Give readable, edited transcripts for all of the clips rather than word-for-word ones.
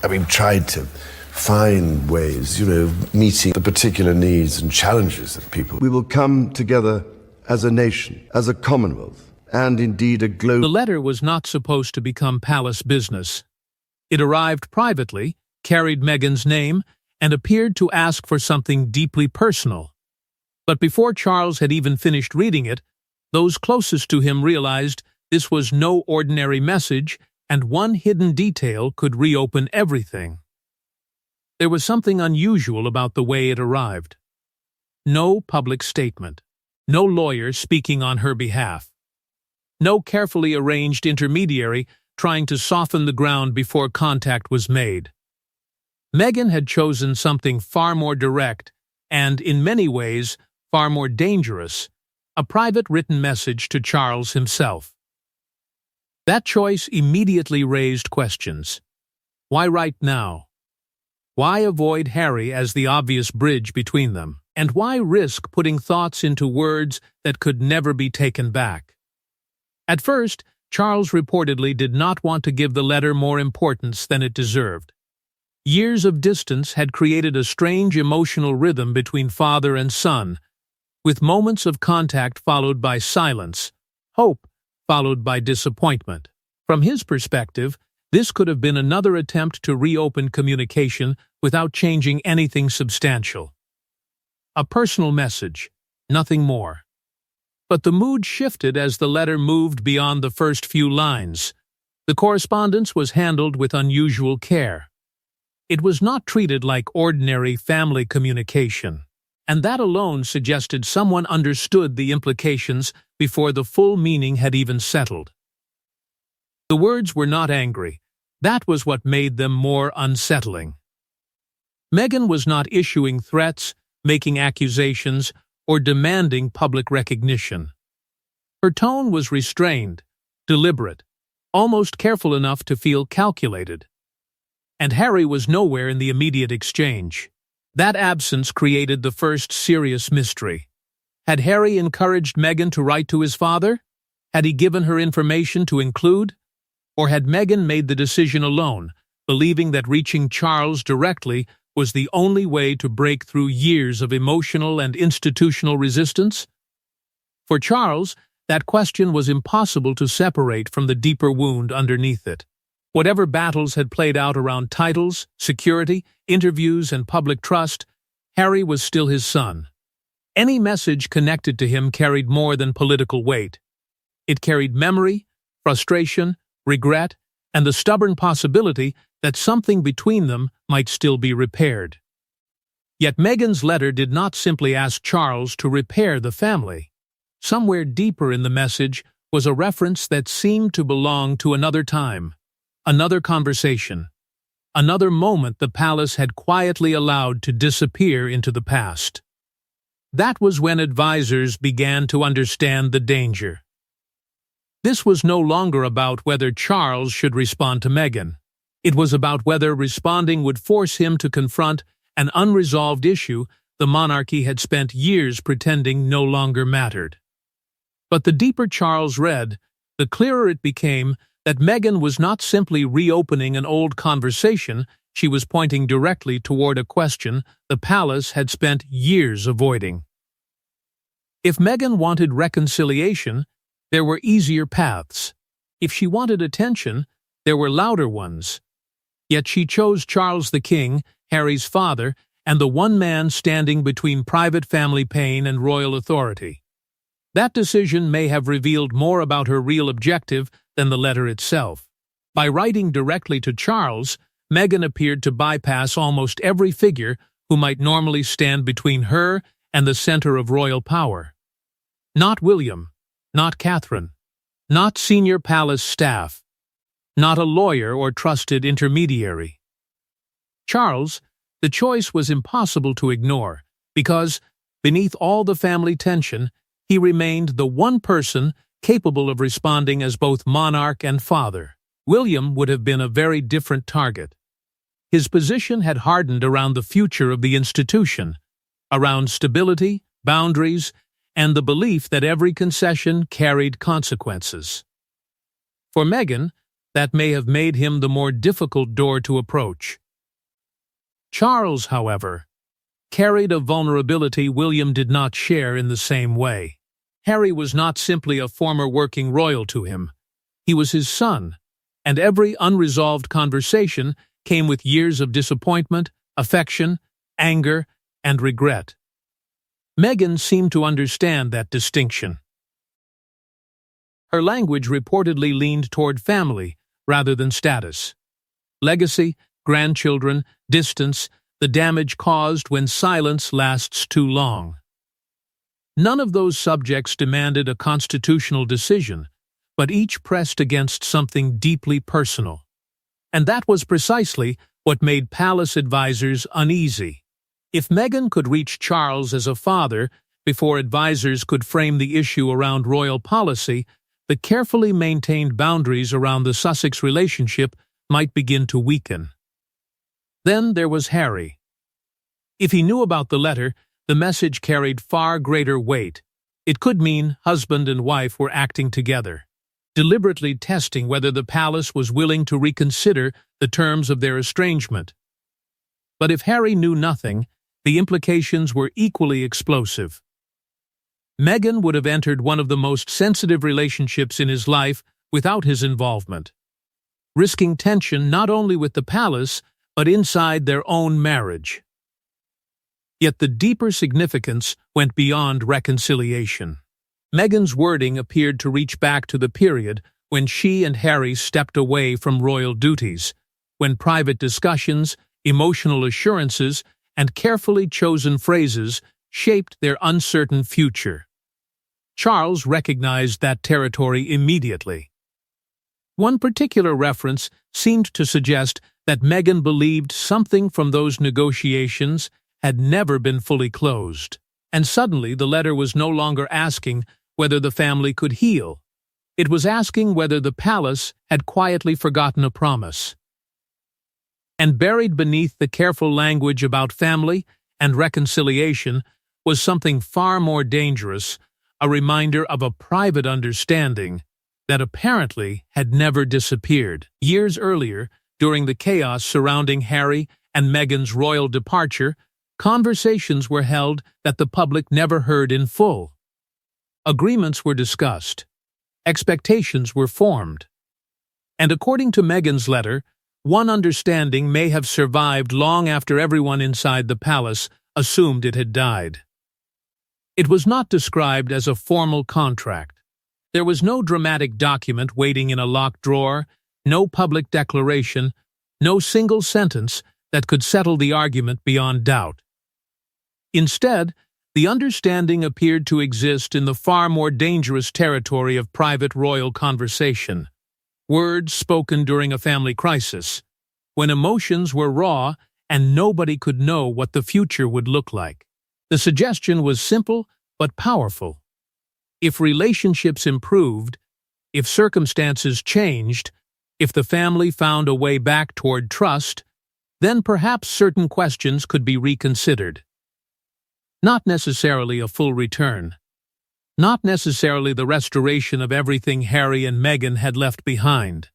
We've tried to find ways, meeting the particular needs and challenges of people. We will come together as a nation, as a commonwealth, and indeed a global... The letter was not supposed to become palace business. It arrived privately, carried Meghan's name, and appeared to ask for something deeply personal. But before Charles had even finished reading it, those closest to him realized this was no ordinary message, and one hidden detail could reopen everything. There was something unusual about the way it arrived. No public statement. No lawyer speaking on her behalf. No carefully arranged intermediary trying to soften the ground before contact was made. Meghan had chosen something far more direct and, in many ways, far more dangerous, a private written message to Charles himself. That choice immediately raised questions. Why write now? Why avoid Harry as the obvious bridge between them? And why risk putting thoughts into words that could never be taken back? At first, Charles reportedly did not want to give the letter more importance than it deserved. Years of distance had created a strange emotional rhythm between father and son, with moments of contact followed by silence, hope followed by disappointment. From his perspective, this could have been another attempt to reopen communication without changing anything substantial. A personal message, nothing more. But the mood shifted as the letter moved beyond the first few lines. The correspondence was handled with unusual care. It was not treated like ordinary family communication, and that alone suggested someone understood the implications before the full meaning had even settled. The words were not angry. That was what made them more unsettling. Meghan was not issuing threats, making accusations, or demanding public recognition. Her tone was restrained, deliberate, almost careful enough to feel calculated. And Harry was nowhere in the immediate exchange. That absence created the first serious mystery. Had Harry encouraged Meghan to write to his father? Had he given her information to include? Or had Meghan made the decision alone, believing that reaching Charles directly was the only way to break through years of emotional and institutional resistance? For Charles, that question was impossible to separate from the deeper wound underneath it. Whatever battles had played out around titles, security, interviews, and public trust, Harry was still his son. Any message connected to him carried more than political weight. It carried memory, frustration, regret, and the stubborn possibility that something between them might still be repaired. Yet Meghan's letter did not simply ask Charles to repair the family. Somewhere deeper in the message was a reference that seemed to belong to another time, another conversation, another moment the palace had quietly allowed to disappear into the past. That was when advisors began to understand the danger. This was no longer about whether Charles should respond to Meghan. It was about whether responding would force him to confront an unresolved issue the monarchy had spent years pretending no longer mattered. But the deeper Charles read, the clearer it became that Meghan was not simply reopening an old conversation, she was pointing directly toward a question the palace had spent years avoiding. If Meghan wanted reconciliation, there were easier paths. If she wanted attention, there were louder ones. Yet she chose Charles the King, Harry's father, and the one man standing between private family pain and royal authority. That decision may have revealed more about her real objective than the letter itself. By writing directly to Charles, Meghan appeared to bypass almost every figure who might normally stand between her and the center of royal power. Not William, not Catherine, not senior palace staff, not a lawyer or trusted intermediary. Charles, the choice was impossible to ignore, because, beneath all the family tension, he remained the one person capable of responding as both monarch and father. William would have been a very different target. His position had hardened around the future of the institution, around stability, boundaries, and the belief that every concession carried consequences. For Meghan, that may have made him the more difficult door to approach. Charles, however, carried a vulnerability William did not share in the same way. Harry was not simply a former working royal to him. He was his son, and every unresolved conversation came with years of disappointment, affection, anger, and regret. Meghan seemed to understand that distinction. Her language reportedly leaned toward family rather than status. Legacy, grandchildren, distance, the damage caused when silence lasts too long. None of those subjects demanded a constitutional decision, but each pressed against something deeply personal. And that was precisely what made palace advisors uneasy. If Meghan could reach Charles as a father before advisors could frame the issue around royal policy, the carefully maintained boundaries around the Sussex relationship might begin to weaken. Then there was Harry. If he knew about the letter, the message carried far greater weight. It could mean husband and wife were acting together, deliberately testing whether the palace was willing to reconsider the terms of their estrangement. But if Harry knew nothing, the implications were equally explosive. Meghan would have entered one of the most sensitive relationships in his life without his involvement, risking tension not only with the palace, but inside their own marriage. Yet the deeper significance went beyond reconciliation. Meghan's wording appeared to reach back to the period when she and Harry stepped away from royal duties, when private discussions, emotional assurances, and carefully chosen phrases shaped their uncertain future. Charles recognized that territory immediately. One particular reference seemed to suggest that Meghan believed something from those negotiations had never been fully closed, and suddenly the letter was no longer asking whether the family could heal. It was asking whether the palace had quietly forgotten a promise. And buried beneath the careful language about family and reconciliation was something far more dangerous, a reminder of a private understanding that apparently had never disappeared. Years earlier, during the chaos surrounding Harry and Meghan's royal departure, conversations were held that the public never heard in full. Agreements were discussed. Expectations were formed. And according to Meghan's letter, one understanding may have survived long after everyone inside the palace assumed it had died. It was not described as a formal contract. There was no dramatic document waiting in a locked drawer, no public declaration, no single sentence that could settle the argument beyond doubt. Instead, the understanding appeared to exist in the far more dangerous territory of private royal conversation. Words spoken during a family crisis, when emotions were raw and nobody could know what the future would look like. The suggestion was simple but powerful. If relationships improved, if circumstances changed, if the family found a way back toward trust, then perhaps certain questions could be reconsidered. Not necessarily a full return. Not necessarily the restoration of everything Harry and Meghan had left behind.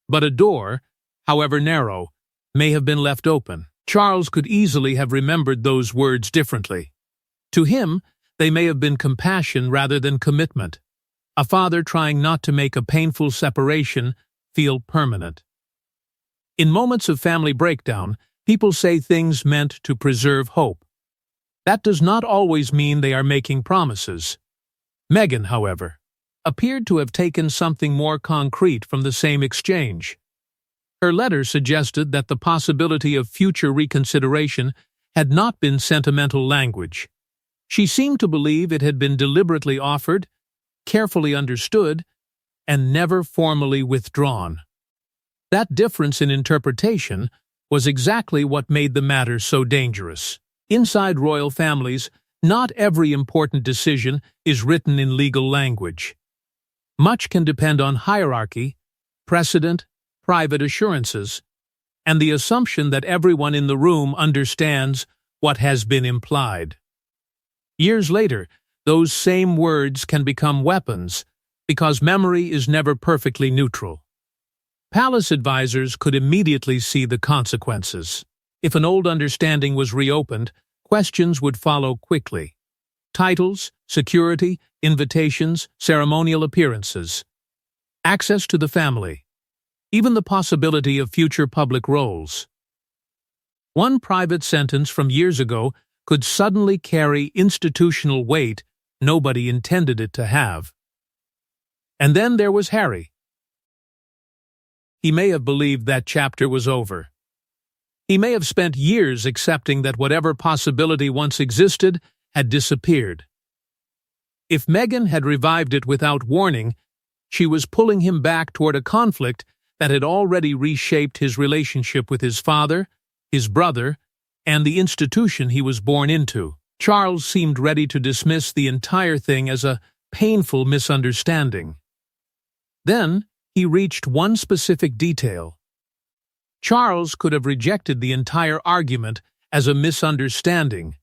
But a door, however narrow, may have been left open. Charles could easily have remembered those words differently. To him, they may have been compassion rather than commitment, a father trying not to make a painful separation feel permanent. In moments of family breakdown, people say things meant to preserve hope. That does not always mean they are making promises. Meghan, however, appeared to have taken something more concrete from the same exchange. Her letter suggested that the possibility of future reconsideration had not been sentimental language. She seemed to believe it had been deliberately offered, carefully understood, and never formally withdrawn. That difference in interpretation was exactly what made the matter so dangerous. Inside royal families, not every important decision is written in legal language. Much can depend on hierarchy, precedent, private assurances, and the assumption that everyone in the room understands what has been implied. Years later, those same words can become weapons because memory is never perfectly neutral. Palace advisors could immediately see the consequences. If an old understanding was reopened, questions would follow quickly. Titles, security, invitations, ceremonial appearances. Access to the family. Even the possibility of future public roles. One private sentence from years ago could suddenly carry institutional weight nobody intended it to have. And then there was Harry. He may have believed that chapter was over. He may have spent years accepting that whatever possibility once existed had disappeared. If Meghan had revived it without warning, she was pulling him back toward a conflict that had already reshaped his relationship with his father, his brother, and the institution he was born into. Charles seemed ready to dismiss the entire thing as a painful misunderstanding. Then he reached one specific detail. Charles could have rejected the entire argument as a misunderstanding,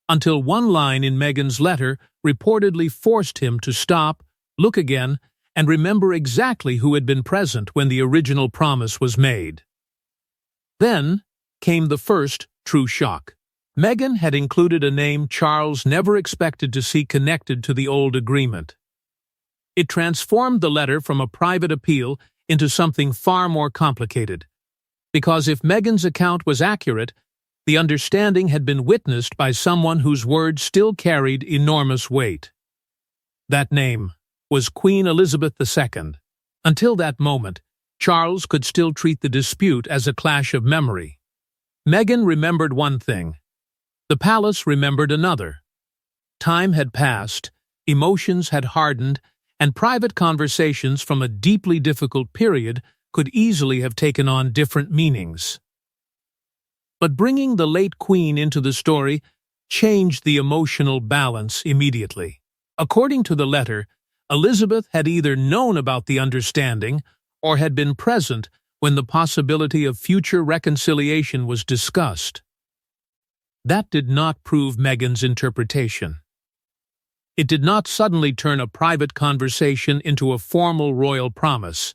until one line in Meghan's letter reportedly forced him to stop, look again, and remember exactly who had been present when the original promise was made. Then came the first true shock. Meghan had included a name Charles never expected to see connected to the old agreement. It transformed the letter from a private appeal into something far more complicated. Because if Meghan's account was accurate, the understanding had been witnessed by someone whose words still carried enormous weight. That name was Queen Elizabeth II. Until that moment, Charles could still treat the dispute as a clash of memory. Meghan remembered one thing. The palace remembered another. Time had passed, emotions had hardened, and private conversations from a deeply difficult period could easily have taken on different meanings. But bringing the late Queen into the story changed the emotional balance immediately. According to the letter, Elizabeth had either known about the understanding or had been present when the possibility of future reconciliation was discussed. That did not prove Meghan's interpretation. It did not suddenly turn a private conversation into a formal royal promise.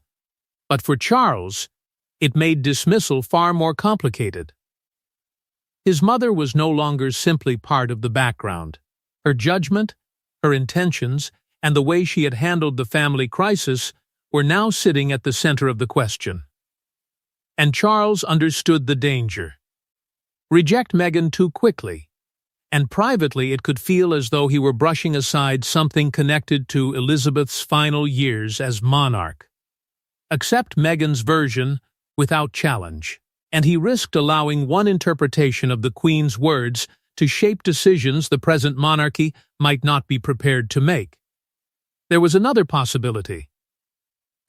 But for Charles, it made dismissal far more complicated. His mother was no longer simply part of the background. Her judgment, her intentions, and the way she had handled the family crisis were now sitting at the center of the question. And Charles understood the danger. Reject Meghan too quickly, and privately it could feel as though he were brushing aside something connected to Elizabeth's final years as monarch. Accept Meghan's version without challenge, and he risked allowing one interpretation of the Queen's words to shape decisions the present monarchy might not be prepared to make. There was another possibility.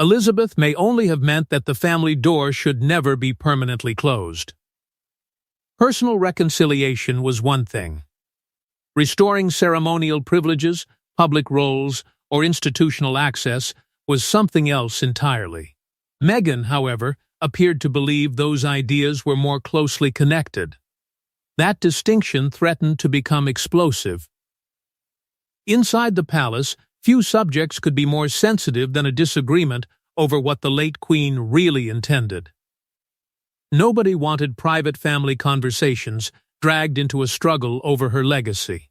Elizabeth may only have meant that the family door should never be permanently closed. Personal reconciliation was one thing. Restoring ceremonial privileges, public roles, or institutional access was something else entirely. Meghan, however, appeared to believe those ideas were more closely connected. That distinction threatened to become explosive. Inside the palace, few subjects could be more sensitive than a disagreement over what the late Queen really intended. Nobody wanted private family conversations dragged into a struggle over her legacy.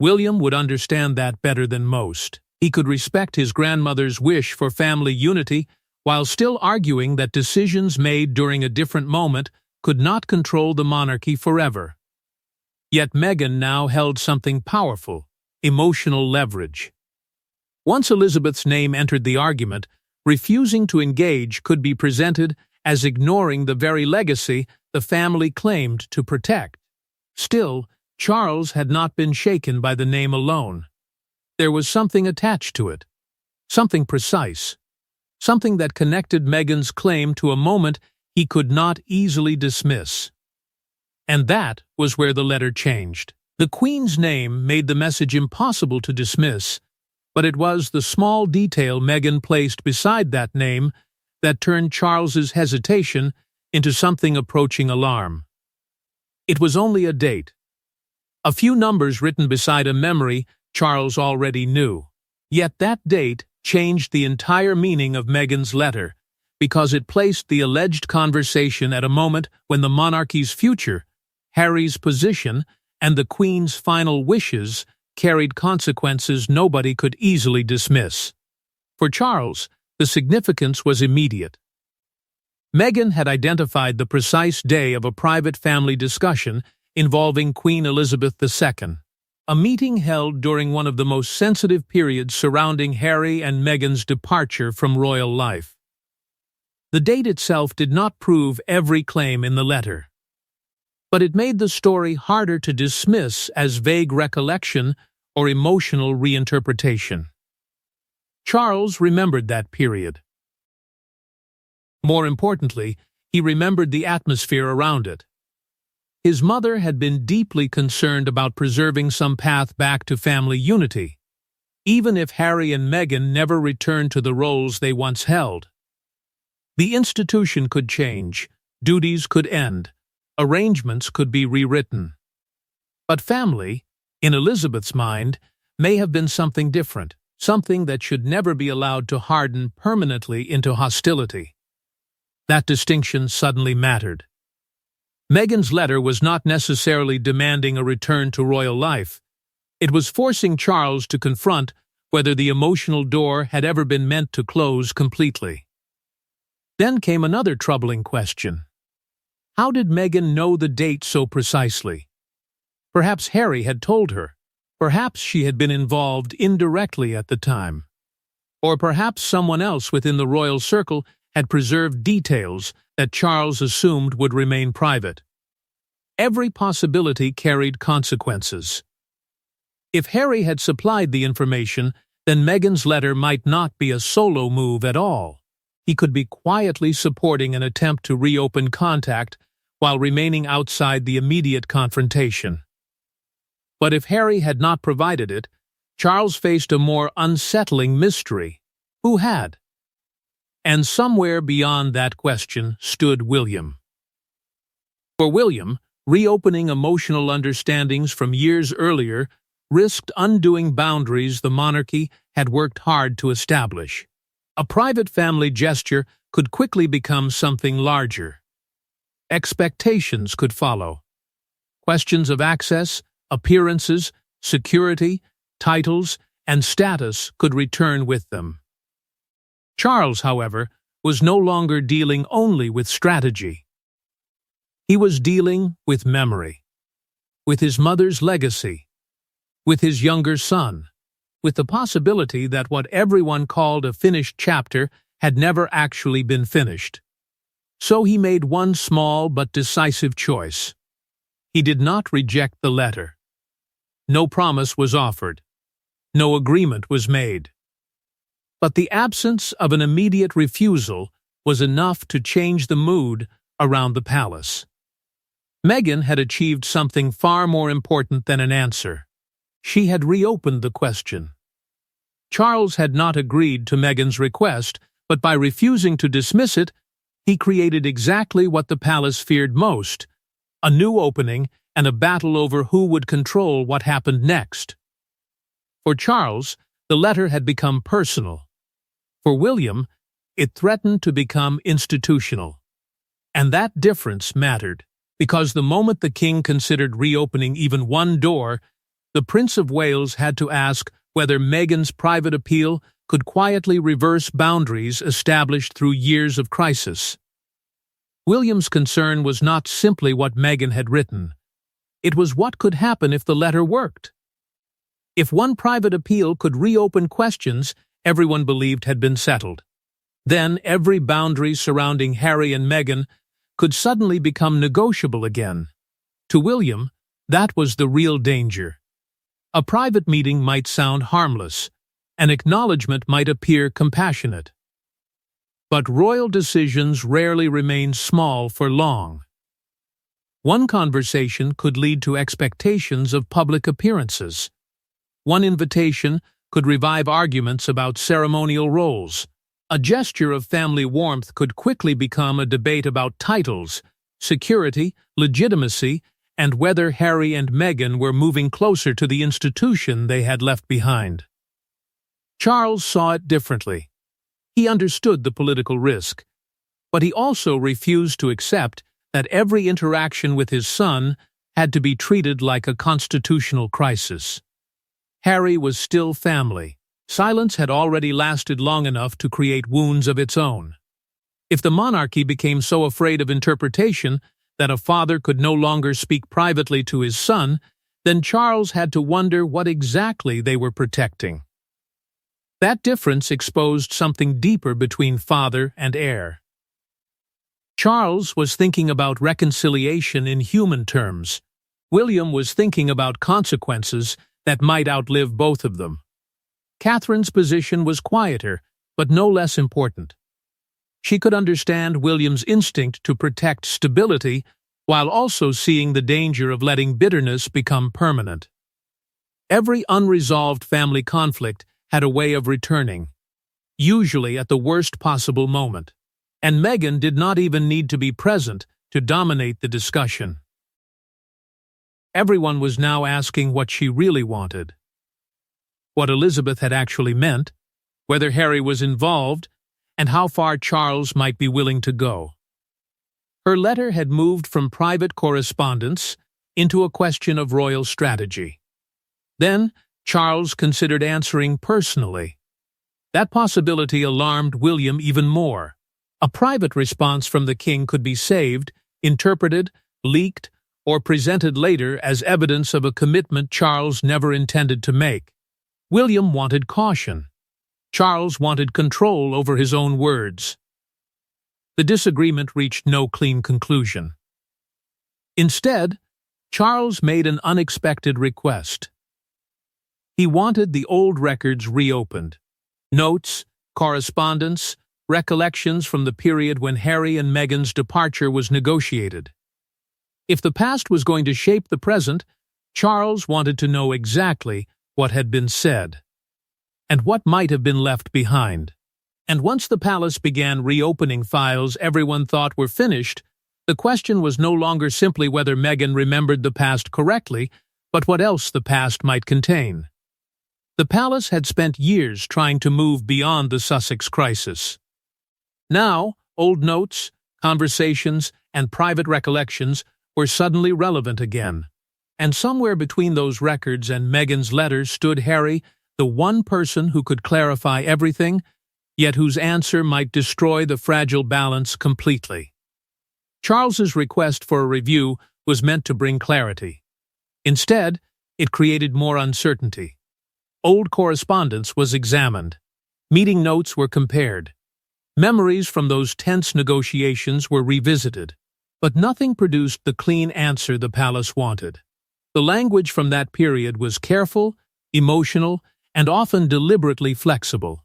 William would understand that better than most. He could respect his grandmother's wish for family unity while still arguing that decisions made during a different moment could not control the monarchy forever. Yet Meghan now held something powerful, emotional leverage. Once Elizabeth's name entered the argument, refusing to engage could be presented as ignoring the very legacy the family claimed to protect. Still, Charles had not been shaken by the name alone. There was something attached to it, something precise, something that connected Meghan's claim to a moment he could not easily dismiss. And that was where the letter changed. The Queen's name made the message impossible to dismiss, but it was the small detail Meghan placed beside that name that turned Charles's hesitation into something approaching alarm. It was only a date. A few numbers written beside a memory Charles already knew. Yet that date changed the entire meaning of Meghan's letter, because it placed the alleged conversation at a moment when the monarchy's future, Harry's position, and the Queen's final wishes carried consequences nobody could easily dismiss. For Charles, the significance was immediate. Meghan had identified the precise day of a private family discussion involving Queen Elizabeth II, a meeting held during one of the most sensitive periods surrounding Harry and Meghan's departure from royal life. The date itself did not prove every claim in the letter, but it made the story harder to dismiss as vague recollection or emotional reinterpretation. Charles remembered that period. More importantly, he remembered the atmosphere around it. His mother had been deeply concerned about preserving some path back to family unity, even if Harry and Meghan never returned to the roles they once held. The institution could change, duties could end, arrangements could be rewritten. But family, in Elizabeth's mind, may have been something different, something that should never be allowed to harden permanently into hostility. That distinction suddenly mattered. Meghan's letter was not necessarily demanding a return to royal life. It was forcing Charles to confront whether the emotional door had ever been meant to close completely. Then came another troubling question. How did Meghan know the date so precisely? Perhaps Harry had told her. Perhaps she had been involved indirectly at the time. Or perhaps someone else within the royal circle had preserved details that Charles assumed would remain private. Every possibility carried consequences. If Harry had supplied the information, then Meghan's letter might not be a solo move at all. He could be quietly supporting an attempt to reopen contact while remaining outside the immediate confrontation. But if Harry had not provided it, Charles faced a more unsettling mystery. Who had? And somewhere beyond that question stood William. For William, reopening emotional understandings from years earlier risked undoing boundaries the monarchy had worked hard to establish. A private family gesture could quickly become something larger. Expectations could follow. Questions of access, appearances, security, titles, and status could return with them. Charles, however, was no longer dealing only with strategy. He was dealing with memory, with his mother's legacy, with his younger son, with the possibility that what everyone called a finished chapter had never actually been finished. So he made one small but decisive choice. He did not reject the letter. No promise was offered. No agreement was made. But the absence of an immediate refusal was enough to change the mood around the palace. Meghan had achieved something far more important than an answer. She had reopened the question. Charles had not agreed to Meghan's request, but by refusing to dismiss it, he created exactly what the palace feared most: a new opening and a battle over who would control what happened next. For Charles, the letter had become personal. For William, it threatened to become institutional. And that difference mattered, because the moment the king considered reopening even one door, the Prince of Wales had to ask whether Meghan's private appeal could quietly reverse boundaries established through years of crisis. William's concern was not simply what Meghan had written. It was what could happen if the letter worked. If one private appeal could reopen questions everyone believed had been settled, then every boundary surrounding Harry and Meghan could suddenly become negotiable again. To William, that was the real danger. A private meeting might sound harmless, an acknowledgement might appear compassionate. But royal decisions rarely remain small for long. One conversation could lead to expectations of public appearances. One invitation could revive arguments about ceremonial roles. A gesture of family warmth could quickly become a debate about titles, security, legitimacy, and whether Harry and Meghan were moving closer to the institution they had left behind. Charles saw it differently. He understood the political risk. But he also refused to accept that every interaction with his son had to be treated like a constitutional crisis. Harry was still family. Silence had already lasted long enough to create wounds of its own. If the monarchy became so afraid of interpretation that a father could no longer speak privately to his son, then Charles had to wonder what exactly they were protecting. That difference exposed something deeper between father and heir. Charles was thinking about reconciliation in human terms. William was thinking about consequences that might outlive both of them. Catherine's position was quieter, but no less important. She could understand William's instinct to protect stability while also seeing the danger of letting bitterness become permanent. Every unresolved family conflict had a way of returning, usually at the worst possible moment, and Meghan did not even need to be present to dominate the discussion. Everyone was now asking what she really wanted, what Elizabeth had actually meant, whether Harry was involved, and how far Charles might be willing to go. Her letter had moved from private correspondence into a question of royal strategy. Then, Charles considered answering personally. That possibility alarmed William even more. A private response from the king could be saved, interpreted, leaked, or presented later as evidence of a commitment Charles never intended to make. William wanted caution. Charles wanted control over his own words. The disagreement reached no clean conclusion. Instead, Charles made an unexpected request. He wanted the old records reopened. Notes, correspondence, recollections from the period when Harry and Meghan's departure was negotiated. If the past was going to shape the present, Charles wanted to know exactly what had been said, and what might have been left behind. And once the palace began reopening files everyone thought were finished, the question was no longer simply whether Meghan remembered the past correctly, but what else the past might contain. The palace had spent years trying to move beyond the Sussex crisis. Now, old notes, conversations, and private recollections were suddenly relevant again. And somewhere between those records and Meghan's letters stood Harry, the one person who could clarify everything, yet whose answer might destroy the fragile balance completely. Charles's request for a review was meant to bring clarity. Instead, it created more uncertainty. Old correspondence was examined. Meeting notes were compared. Memories from those tense negotiations were revisited. But nothing produced the clean answer the palace wanted. The language from that period was careful, emotional, and often deliberately flexible.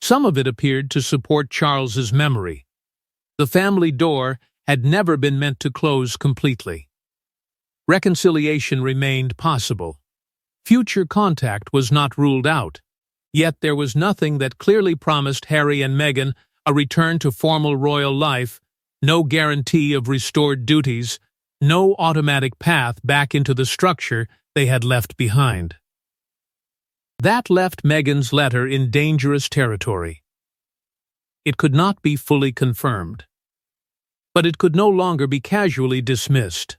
Some of it appeared to support Charles's memory. The family door had never been meant to close completely. Reconciliation remained possible. Future contact was not ruled out. Yet there was nothing that clearly promised Harry and Meghan a return to formal royal life, no guarantee of restored duties, no automatic path back into the structure they had left behind. That left Meghan's letter in dangerous territory. It could not be fully confirmed, but it could no longer be casually dismissed.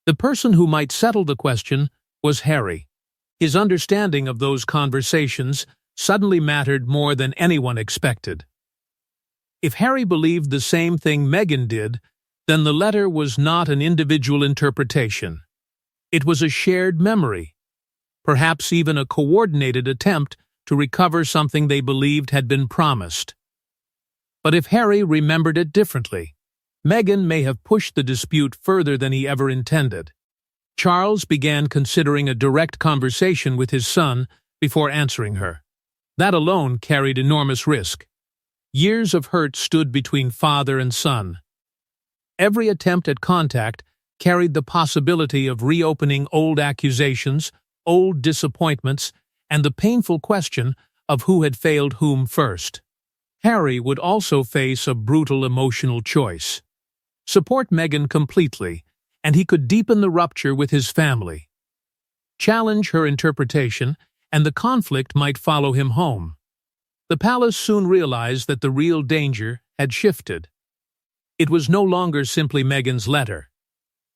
The person who might settle the question was Harry. His understanding of those conversations suddenly mattered more than anyone expected. If Harry believed the same thing Meghan did, then the letter was not an individual interpretation. It was a shared memory, perhaps even a coordinated attempt to recover something they believed had been promised. But if Harry remembered it differently, Meghan may have pushed the dispute further than he ever intended. Charles began considering a direct conversation with his son before answering her. That alone carried enormous risk. Years of hurt stood between father and son. Every attempt at contact carried the possibility of reopening old accusations, old disappointments, and the painful question of who had failed whom first. Harry would also face a brutal emotional choice. Support Meghan completely, and he could deepen the rupture with his family. Challenge her interpretation, and the conflict might follow him home. The palace soon realized that the real danger had shifted. It was no longer simply Meghan's letter.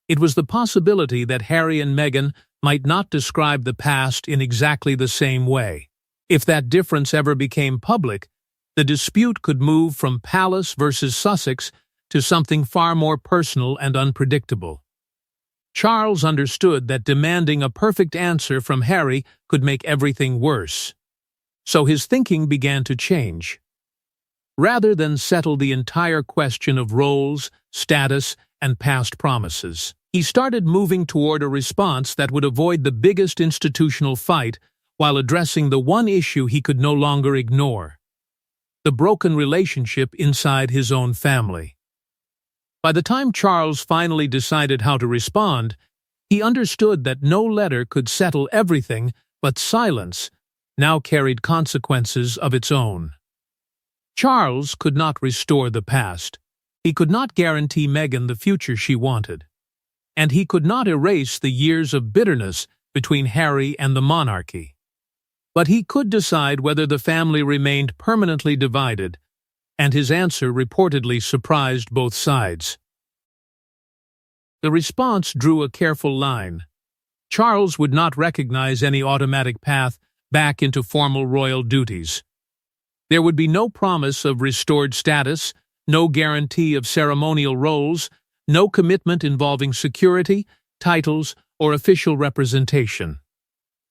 It was the possibility that Harry and Meghan might not describe the past in exactly the same way. If that difference ever became public, the dispute could move from Palace versus Sussex to something far more personal and unpredictable. Charles understood that demanding a perfect answer from Harry could make everything worse. So his thinking began to change. Rather than settle the entire question of roles, status, and past promises, he started moving toward a response that would avoid the biggest institutional fight while addressing the one issue he could no longer ignore: the broken relationship inside his own family. By the time Charles finally decided how to respond, he understood that no letter could settle everything, but silence now carried consequences of its own. Charles could not restore the past. He could not guarantee Meghan the future she wanted. And he could not erase the years of bitterness between Harry and the monarchy. But he could decide whether the family remained permanently divided, and his answer reportedly surprised both sides. The response drew a careful line. Charles would not recognize any automatic path back into formal royal duties. There would be no promise of restored status, no guarantee of ceremonial roles, no commitment involving security, titles, or official representation.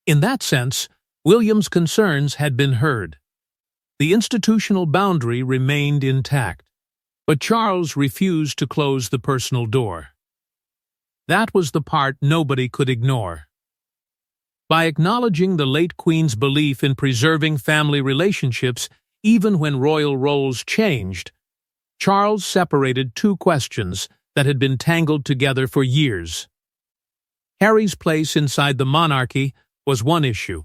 In that sense, William's concerns had been heard. The institutional boundary remained intact, but Charles refused to close the personal door. That was the part nobody could ignore. By acknowledging the late Queen's belief in preserving family relationships even when royal roles changed, Charles separated two questions that had been tangled together for years. Harry's place inside the monarchy was one issue.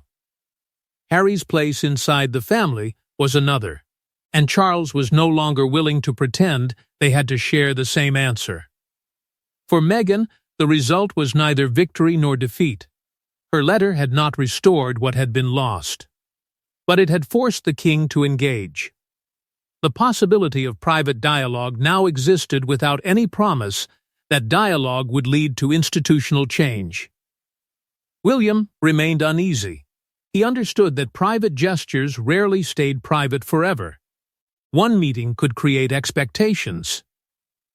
Harry's place inside the family was another, and Charles was no longer willing to pretend they had to share the same answer. For Meghan, the result was neither victory nor defeat. Her letter had not restored what had been lost, but it had forced the king to engage. The possibility of private dialogue now existed without any promise that dialogue would lead to institutional change. William remained uneasy. He understood that private gestures rarely stayed private forever. One meeting could create expectations.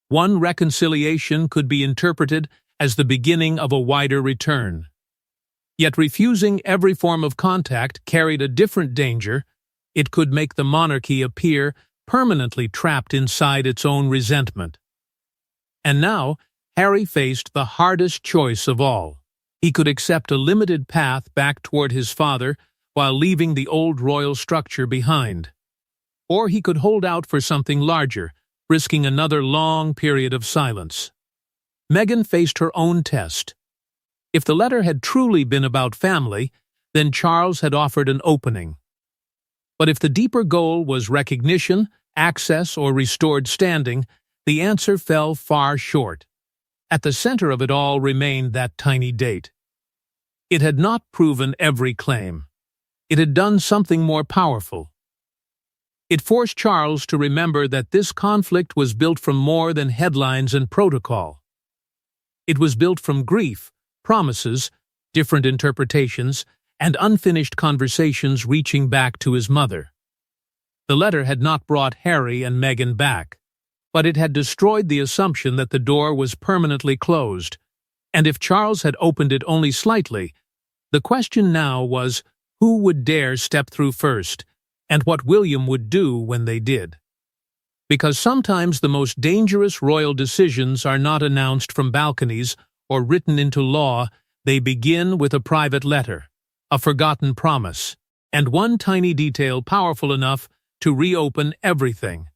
One reconciliation could be interpreted as the beginning of a wider return. Yet refusing every form of contact carried a different danger. It could make the monarchy appear permanently trapped inside its own resentment. And now, Harry faced the hardest choice of all. He could accept a limited path back toward his father while leaving the old royal structure behind. Or he could hold out for something larger, risking another long period of silence. Meghan faced her own test. If the letter had truly been about family, then Charles had offered an opening. But if the deeper goal was recognition, access, or restored standing, the answer fell far short. At the center of it all remained that tiny date. It had not proven every claim. It had done something more powerful. It forced Charles to remember that this conflict was built from more than headlines and protocol. It was built from grief, promises, different interpretations, and unfinished conversations reaching back to his mother. The letter had not brought Harry and Meghan back, but it had destroyed the assumption that the door was permanently closed, and if Charles had opened it only slightly, the question now was who would dare step through first, and what William would do when they did. Because sometimes the most dangerous royal decisions are not announced from balconies or written into law, they begin with a private letter, a forgotten promise, and one tiny detail powerful enough to reopen everything.